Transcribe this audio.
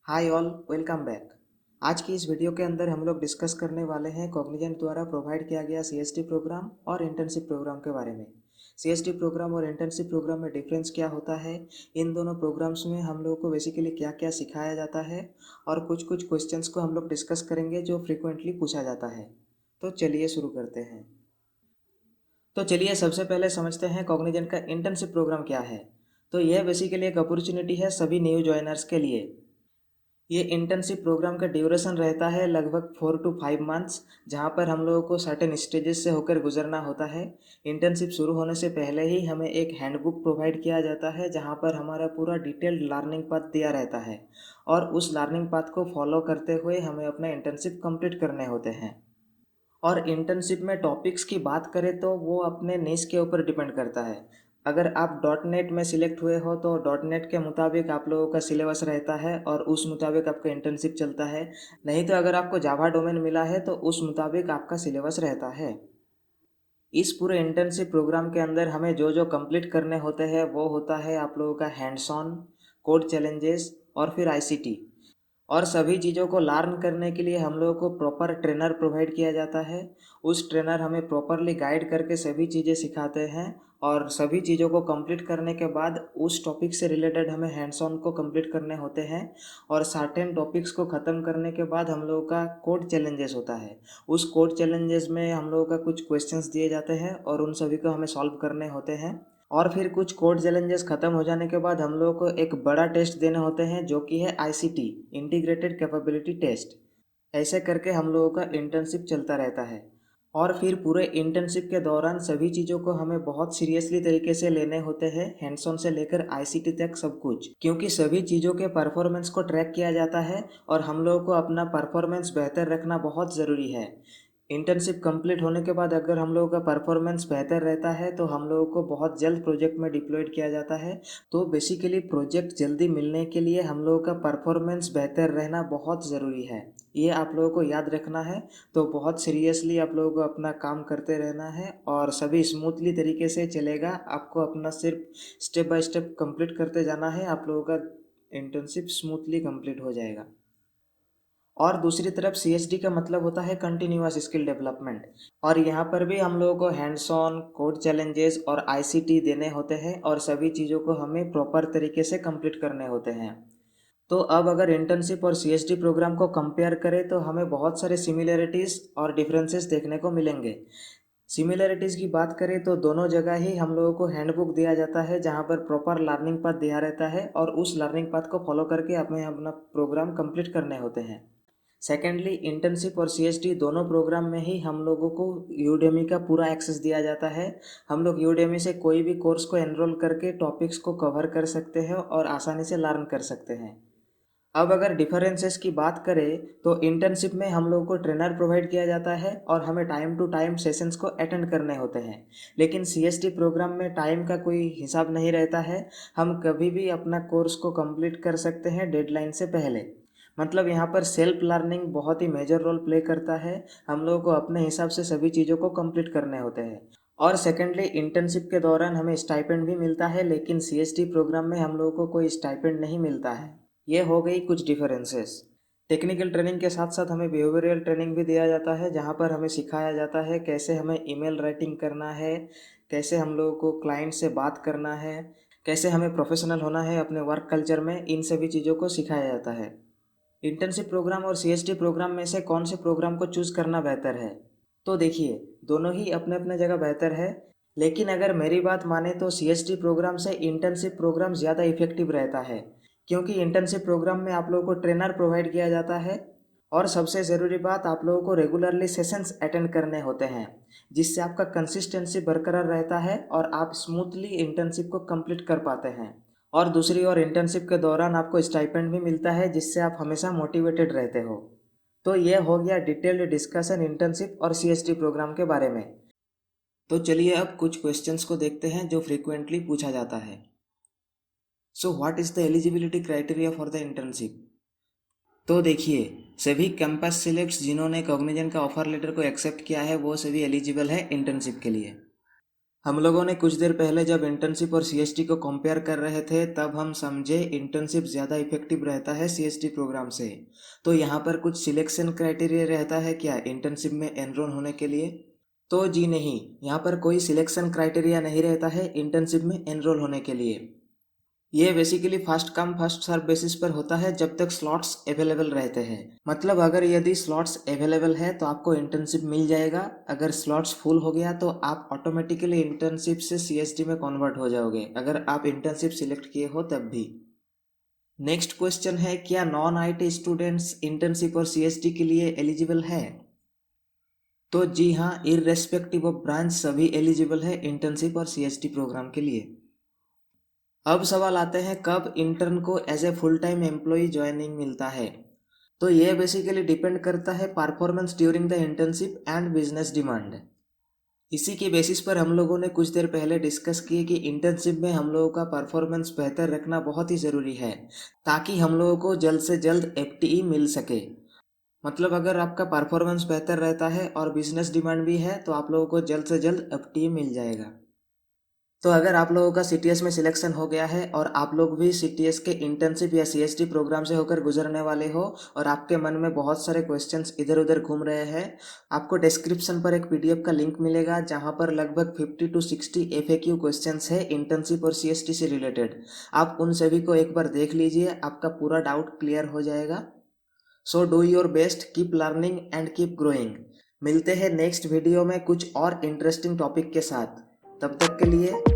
Hi all, welcome back. आज की इस वीडियो के अंदर हम लोग डिस्कस करने वाले हैं कॉग्निजेंट द्वारा प्रोवाइड किया गया सीएसटी प्रोग्राम और इंटर्नशिप प्रोग्राम के बारे में। सीएसटी प्रोग्राम और इंटर्नशिप प्रोग्राम में डिफरेंस क्या होता है, इन दोनों प्रोग्राम्स में हम लोगों को बेसिकली क्या क्या सिखाया जाता है और कुछ कुछ क्वेश्चंस को हम लोग डिस्कस करेंगे जो फ्रिक्वेंटली पूछा जाता है। तो चलिए शुरू करते हैं। तो चलिए सबसे पहले समझते हैं कॉग्निजेंट का इंटर्नशिप प्रोग्राम क्या है। तो यह बेसिकली एक अपॉर्चुनिटी है सभी न्यू ज्वाइनर्स के लिए। ये इंटर्नशिप प्रोग्राम का ड्यूरेशन रहता है लगभग 4 to 5 मंथ्स, जहाँ पर हम लोगों को सर्टेन स्टेजेस से होकर गुजरना होता है। इंटर्नशिप शुरू होने से पहले ही हमें एक हैंडबुक प्रोवाइड किया जाता है जहाँ पर हमारा पूरा डिटेल्ड लर्निंग पाथ दिया रहता है और उस लर्निंग पाथ को फॉलो करते हुए हमें अपना इंटर्नशिप कंप्लीट करने होते हैं। और इंटर्नशिप में टॉपिक्स की बात करें तो वो अपने निश के ऊपर डिपेंड करता है। अगर आप डॉट नेट में सिलेक्ट हुए हो तो डॉट नेट के मुताबिक आप लोगों का सिलेबस रहता है और उस मुताबिक आपका इंटर्नशिप चलता है। नहीं तो अगर आपको जावा डोमेन मिला है तो उस मुताबिक आपका सिलेबस रहता है। इस पूरे इंटर्नशिप प्रोग्राम के अंदर हमें जो जो कंप्लीट करने होते हैं वो होता है आप लोगों का हैंड्स ऑन, कोड चैलेंजेस और फिर आईसीटी। और सभी चीज़ों को लर्न करने के लिए हम लोगों को प्रॉपर ट्रेनर प्रोवाइड किया जाता है। उस ट्रेनर हमें प्रॉपरली गाइड करके सभी चीज़ें सिखाते हैं और सभी चीज़ों को कंप्लीट करने के बाद उस टॉपिक से रिलेटेड हमें हैंड्स ऑन को कंप्लीट करने होते हैं। और सर्टेन टॉपिक्स को ख़त्म करने के बाद हम लोगों का कोड चैलेंजेस होता है। उस कोड चैलेंजेस में हम लोगों का कुछ क्वेश्चंस दिए जाते हैं और उन सभी को हमें सॉल्व करने होते हैं। और फिर कुछ कोड चैलेंजेस ख़त्म हो जाने के बाद हम लोगों को एक बड़ा टेस्ट देने होते हैं जो कि है आईसीटी, इंटीग्रेटेड कैपेबिलिटी टेस्ट। ऐसे करके हम लोगों का इंटर्नशिप चलता रहता है। और फिर पूरे इंटर्नशिप के दौरान सभी चीज़ों को हमें बहुत सीरियसली तरीके से लेने होते हैं, हैंड्स ऑन से लेकर आईसीटी तक सब कुछ, क्योंकि सभी चीज़ों के परफॉर्मेंस को ट्रैक किया जाता है और हम लोगों को अपना परफॉर्मेंस बेहतर रखना बहुत ज़रूरी है। इंटर्नशिप कंप्लीट होने के बाद अगर हम लोगों का परफॉर्मेंस बेहतर रहता है तो हम लोगों को बहुत जल्द प्रोजेक्ट में डिप्लॉयड किया जाता है। तो बेसिकली प्रोजेक्ट जल्दी मिलने के लिए हम लोगों का परफॉर्मेंस बेहतर रहना बहुत ज़रूरी है। ये आप लोगों को याद रखना है। तो बहुत सीरियसली आप लोगों को अपना काम करते रहना है और सभी स्मूथली तरीके से चलेगा। आपको अपना सिर्फ स्टेप बाय स्टेप कंप्लीट करते जाना है, आप लोगों का इंटर्नशिप स्मूथली कंप्लीट हो जाएगा। और दूसरी तरफ सीएसडी का मतलब होता है कंटिन्यूअस स्किल डेवलपमेंट। और यहाँ पर भी हम लोगों को हैंड्स ऑन, कोड चैलेंजेस और आईसीटी देने होते हैं और सभी चीज़ों को हमें प्रॉपर तरीके से कंप्लीट करने होते हैं। तो अब अगर इंटर्नशिप और सीएसडी प्रोग्राम को कंपेयर करें तो हमें बहुत सारे सिमिलरिटीज़ और डिफरेंसेस देखने को मिलेंगे। सिमिलरिटीज़ की बात करें तो दोनों जगह ही हम लोगों को हैंडबुक दिया जाता है जहाँ पर प्रॉपर लर्निंग पाथ दिया रहता है और उस लर्निंग पाथ को फॉलो करके हमें अपना प्रोग्राम कंप्लीट करने होते हैं। सेकेंडली, इंटर्नशिप और सीएसडी दोनों प्रोग्राम में ही हम लोगों को यूडेमी का पूरा एक्सेस दिया जाता है। हम लोग यूडेमी से कोई भी कोर्स को एनरोल करके टॉपिक्स को कवर कर सकते हैं और आसानी से लर्न कर सकते हैं। अब अगर डिफरेंसेस की बात करें तो इंटर्नशिप में हम लोगों को ट्रेनर प्रोवाइड किया जाता है और हमें टाइम टू टाइम सेशंस को अटेंड करने होते हैं। लेकिन सीएसडी प्रोग्राम में टाइम का कोई हिसाब नहीं रहता है। हम कभी भी अपना कोर्स को कंप्लीट कर सकते हैं डेडलाइन से पहले। मतलब यहाँ पर सेल्फ लर्निंग बहुत ही मेजर रोल प्ले करता है। हम लोगों को अपने हिसाब से सभी चीज़ों को कंप्लीट करने होते हैं। और सेकेंडली, इंटर्नशिप के दौरान हमें स्टाइपेंड भी मिलता है, लेकिन सीएसडी प्रोग्राम में हम लोगों को कोई स्टाइपेंड नहीं मिलता है। ये हो गई कुछ डिफरेंसेस। टेक्निकल ट्रेनिंग के साथ साथ हमें बिहेवियरल ट्रेनिंग भी दिया जाता है जहाँ पर हमें सिखाया जाता है कैसे हमें ईमेल राइटिंग करना है, कैसे हम लोगों को क्लाइंट से बात करना है, कैसे हमें प्रोफेशनल होना है अपने वर्क कल्चर में। इन सभी चीज़ों को सिखाया जाता है। इंटर्नशिप प्रोग्राम और सीएसडी प्रोग्राम में से कौन से प्रोग्राम को चूज़ करना बेहतर है? तो देखिए, दोनों ही अपने अपने जगह बेहतर है। लेकिन अगर मेरी बात माने तो सीएसडी प्रोग्राम से इंटर्नशिप प्रोग्राम ज़्यादा इफेक्टिव रहता है, क्योंकि इंटर्नशिप प्रोग्राम में आप लोगों को ट्रेनर प्रोवाइड किया जाता है और सबसे ज़रूरी बात, आप लोगों को रेगुलरली सेशंस अटेंड करने होते हैं जिससे आपका कंसिस्टेंसी बरकरार रहता है और आप स्मूथली इंटर्नशिप को कंप्लीट कर पाते हैं। और दूसरी ओर इंटर्नशिप के दौरान आपको स्टाइपेंड भी मिलता है जिससे आप हमेशा मोटिवेटेड रहते हो। तो यह हो गया डिटेल्ड डिस्कशन इंटर्नशिप और सीएसटी प्रोग्राम के बारे में। तो चलिए अब कुछ क्वेश्चंस को देखते हैं जो फ्रीक्वेंटली पूछा जाता है। So what is the eligibility criteria for the internship? तो देखिए, सभी कैंपस सिलेक्ट्स जिन्होंने कॉग्निजेंट का ऑफर लेटर को एक्सेप्ट किया है वो सभी एलिजिबल है इंटर्नशिप के लिए। हम लोगों ने कुछ देर पहले जब इंटर्नशिप और सीएसटी को कंपेयर कर रहे थे तब हम समझे इंटर्नशिप ज़्यादा इफेक्टिव रहता है सीएसटी प्रोग्राम से। तो यहाँ पर कुछ सिलेक्शन क्राइटेरिया रहता है क्या इंटर्नशिप में एनरोल होने के लिए? तो जी नहीं, यहाँ पर कोई सिलेक्शन क्राइटेरिया नहीं रहता है इंटर्नशिप में एनरोल होने के लिए। ये basically first come first serve basis पर होता है जब तक स्लॉट्स अवेलेबल रहते हैं। मतलब अगर यदि स्लॉट्स अवेलेबल है तो आपको इंटर्नशिप मिल जाएगा, अगर स्लॉट्स फुल हो गया तो आप ऑटोमेटिकली इंटर्नशिप से सीएसटी में कन्वर्ट हो जाओगे, अगर आप इंटर्नशिप सिलेक्ट किए हो तब भी। नेक्स्ट क्वेश्चन है, क्या नॉन आईटी स्टूडेंट्स इंटर्नशिप और सीएसटी के लिए एलिजिबल है? तो जी हाँ, इररेस्पेक्टिव ऑफ ब्रांच सभी एलिजिबल है इंटर्नशिप और सीएसटी प्रोग्राम के लिए। अब सवाल आते हैं कब इंटर्न को as a full time employee joining मिलता है। तो ये बेसिकली डिपेंड करता है performance during the internship and business demand. इसी के बेसिस पर हम लोगों ने कुछ देर पहले डिस्कस किए कि इंटर्नशिप में हम लोगों का परफॉर्मेंस बेहतर रखना बहुत ही ज़रूरी है ताकि हम लोगों को जल्द से जल्द एफटीई मिल सके। मतलब अगर आपका परफॉर्मेंस बेहतर रहता है और बिजनेस डिमांड भी है तो आप लोगों को जल्द से जल्द एफटीई मिल जाएगा। तो अगर आप लोगों का सीटीएस में सिलेक्शन हो गया है और आप लोग भी सीटीएस के इंटर्नशिप या सीएसटी प्रोग्राम से होकर गुजरने वाले हो और आपके मन में बहुत सारे क्वेश्चंस इधर उधर घूम रहे हैं, आपको डिस्क्रिप्शन पर एक पीडीएफ का लिंक मिलेगा जहां पर लगभग 50 to 60 एफएक्यू क्वेश्चंस है इंटर्नशिप और सीएसटी से रिलेटेड। आप उन सभी को एक बार देख लीजिए, आपका पूरा डाउट क्लियर हो जाएगा। So do your best, keep learning and keep growing. मिलते हैं नेक्स्ट वीडियो में कुछ और इंटरेस्टिंग टॉपिक के साथ। तब तक के लिए